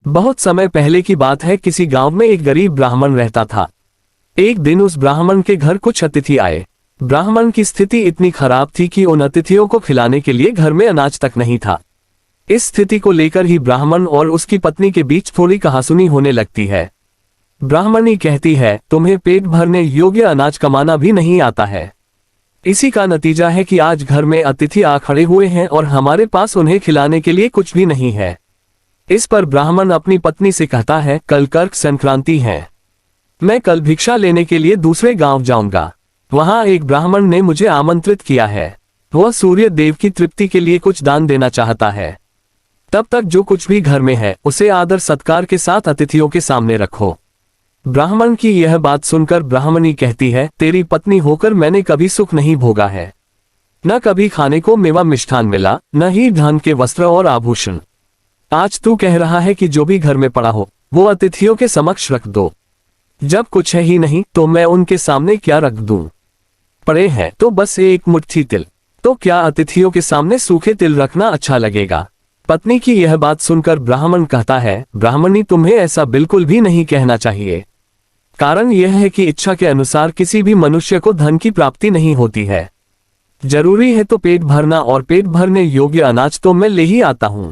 बहुत समय पहले की बात है। किसी गांव में एक गरीब ब्राह्मण रहता था। एक दिन उस ब्राह्मण के घर कुछ अतिथि आए। ब्राह्मण की स्थिति इतनी खराब थी कि उन अतिथियों को खिलाने के लिए घर में अनाज तक नहीं था। इस स्थिति को लेकर ही ब्राह्मण और उसकी पत्नी के बीच थोड़ी कहासुनी होने लगती है। ब्राह्मणी कहती है, तुम्हें पेट भरने योग्य अनाज कमाना भी नहीं आता है। इसी का नतीजा है कि आज घर में अतिथि आ खड़े हुए हैं और हमारे पास उन्हें खिलाने के लिए कुछ भी नहीं है। इस पर ब्राह्मण अपनी पत्नी से कहता है, कल कर्क संक्रांति है, मैं कल भिक्षा लेने के लिए दूसरे गांव जाऊंगा। वहां एक ब्राह्मण ने मुझे आमंत्रित किया है। वह सूर्य देव की तृप्ति के लिए कुछ दान देना चाहता है। तब तक जो कुछ भी घर में है उसे आदर सत्कार के साथ अतिथियों के सामने रखो। ब्राह्मण की यह बात सुनकर ब्राह्मणी कहती है, तेरी पत्नी होकर मैंने कभी सुख नहीं भोगा है। न कभी खाने को मेवा मिष्ठान मिला, न ही धन के वस्त्र और आभूषण। आज तू कह रहा है कि जो भी घर में पड़ा हो वो अतिथियों के समक्ष रख दो। जब कुछ है ही नहीं तो मैं उनके सामने क्या रख दूं? पड़े हैं तो बस एक मुट्ठी तिल, तो क्या अतिथियों के सामने सूखे तिल रखना अच्छा लगेगा? पत्नी की यह बात सुनकर ब्राह्मण कहता है, ब्राह्मणी तुम्हें ऐसा बिल्कुल भी नहीं कहना चाहिए। कारण यह है कि इच्छा के अनुसार किसी भी मनुष्य को धन की प्राप्ति नहीं होती है। जरूरी है तो पेट भरना, और पेट भरने योग्य अनाज तो मैं ले ही आता हूं।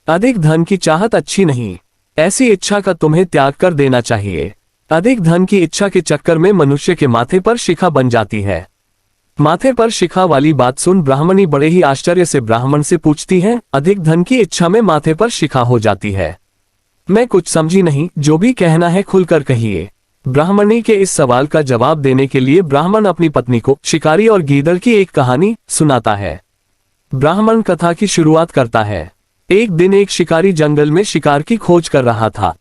अधिक धन की चाहत अच्छी नहीं। ऐसी इच्छा का तुम्हें त्याग कर देना चाहिए। अधिक धन की इच्छा के चक्कर में मनुष्य के माथे पर शिखा बन जाती है। माथे पर शिखा वाली बात सुन ब्राह्मणी बड़े ही आश्चर्य से ब्राह्मण से पूछती है, अधिक धन की इच्छा में माथे पर शिखा हो जाती है? मैं कुछ समझी नहीं, जो भी कहना है खुलकर कहिए। ब्राह्मणी के इस सवाल का जवाब देने के लिए ब्राह्मण अपनी पत्नी को शिकारी और गीदड़ की एक कहानी सुनाता है। ब्राह्मण कथा की शुरुआत करता है। एक दिन एक शिकारी जंगल में शिकार की खोज कर रहा था।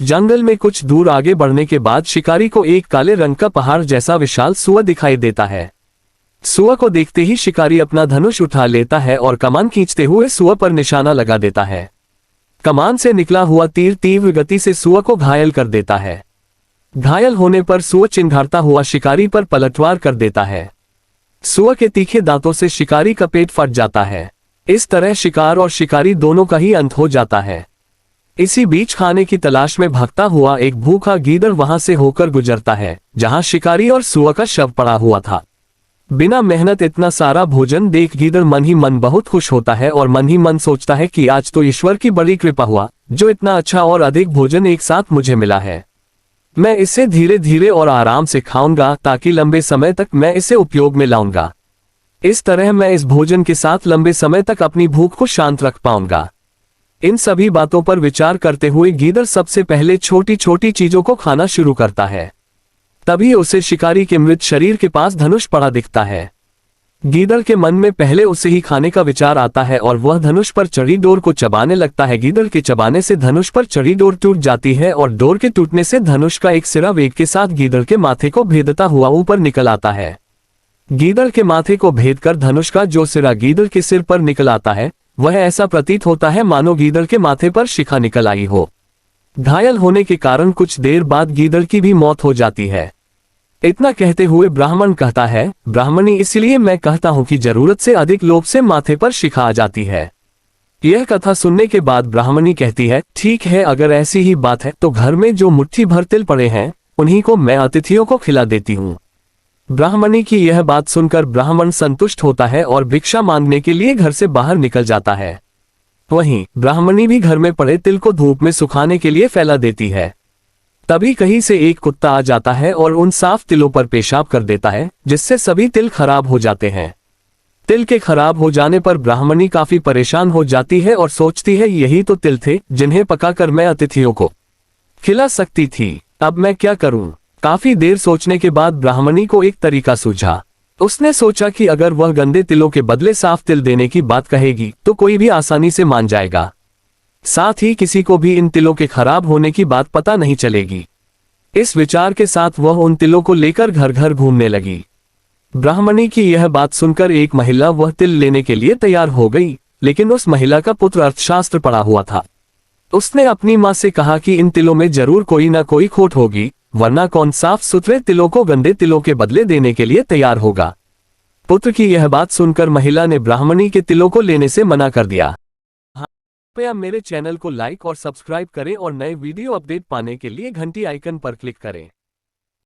जंगल में कुछ दूर आगे बढ़ने के बाद शिकारी को एक काले रंग का पहाड़ जैसा विशाल सूअर दिखाई देता है। सूअर को देखते ही शिकारी अपना धनुष उठा लेता है और कमान खींचते हुए सूअर पर निशाना लगा देता है। कमान से निकला हुआ तीर तीव्र गति से सूअर को घायल कर देता है। घायल होने पर सूअर चिंघाड़ता हुआ शिकारी पर पलटवार कर देता है। सूअर के तीखे दांतों से शिकारी का पेट फट जाता है। इस तरह शिकार और शिकारी दोनों का ही अंत हो जाता है। इसी बीच खाने की तलाश में भागता हुआ एक भूखा गीदड़ वहां से होकर गुजरता है जहां शिकारी और सूअर का शव पड़ा हुआ था। बिना मेहनत इतना सारा भोजन देख गीदड़ मन ही मन बहुत खुश होता है और मन ही मन सोचता है कि आज तो ईश्वर की बड़ी कृपा हुआ, जो इतना अच्छा और अधिक भोजन एक साथ मुझे मिला है। मैं इसे धीरे धीरे और आराम से खाऊंगा ताकि लंबे समय तक मैं इसे उपयोग में लाऊंगा। इस तरह मैं इस भोजन के साथ लंबे समय तक अपनी भूख को शांत रख पाऊंगा। इन सभी बातों पर विचार करते हुए गीदड़ सबसे पहले छोटी छोटी चीजों को खाना शुरू करता है। तभी उसे शिकारी के मृत शरीर के पास धनुष पड़ा दिखता है। गीदड़ के मन में पहले उसे ही खाने का विचार आता है और वह धनुष पर चढ़ी डोर को चबाने लगता है। गीदड़ के चबाने से धनुष पर चढ़ी डोर टूट जाती है और डोर के टूटने से धनुष का एक सिरा वेग के साथ गीदड़ के माथे को भेदता हुआ ऊपर निकल आता है। गीदड़ के माथे को भेदकर धनुष का जो सिरा गीदड़ के सिर पर निकल आता है, वह ऐसा प्रतीत होता है मानो गीदड़ के माथे पर शिखा निकल आई हो। घायल होने के कारण कुछ देर बाद गीदड़ की भी मौत हो जाती है। इतना कहते हुए ब्राह्मण कहता है, ब्राह्मणी इसलिए मैं कहता हूं कि जरूरत से अधिक लोभ से माथे पर शिखा आ जाती है। यह कथा सुनने के बाद ब्राह्मणी कहती है, ठीक है, अगर ऐसी ही बात है तो घर में जो मुट्ठी भर तिल पड़े हैं उन्हीं को मैं अतिथियों को खिला देती हूँ। ब्राह्मणी की यह बात सुनकर ब्राह्मण संतुष्ट होता है और भिक्षा मांगने के लिए घर से बाहर निकल जाता है। वहीं ब्राह्मणी भी घर में पड़े तिल को धूप में सुखाने के लिए फैला देती है। तभी कहीं से एक कुत्ता आ जाता है और उन साफ तिलों पर पेशाब कर देता है, जिससे सभी तिल खराब हो जाते हैं। तिल के खराब हो जाने पर ब्राह्मणी काफी परेशान हो जाती है और सोचती है, यही तो तिल थे जिन्हें पकाकर मैं अतिथियों को खिला सकती थी। अब मैं क्या करूं? काफी देर सोचने के बाद ब्राह्मणी को एक तरीका सूझा। उसने सोचा कि अगर वह गंदे तिलों के बदले साफ तिल देने की बात कहेगी तो कोई भी आसानी से मान जाएगा। साथ ही किसी को भी इन तिलों के खराब होने की बात पता नहीं चलेगी। इस विचार के साथ वह उन तिलों को लेकर घर घर घूमने लगी। ब्राह्मणी की यह बात सुनकर एक महिला वह तिल लेने के लिए तैयार हो गई, लेकिन उस महिला का पुत्र अर्थशास्त्र पढ़ा हुआ था। उसने अपनी माँ से कहा कि इन तिलों में जरूर कोई ना कोई खोट होगी, वरना कौन साफ सुथरे तिलों को गंदे तिलों के बदले देने के लिए तैयार होगा। पुत्र की यह बात सुनकर महिला ने ब्राह्मणी के तिलों को लेने से मना कर दिया। कृपया मेरे चैनल को लाइक और सब्सक्राइब करें और नए वीडियो अपडेट पाने के लिए घंटी आइकन पर क्लिक करें।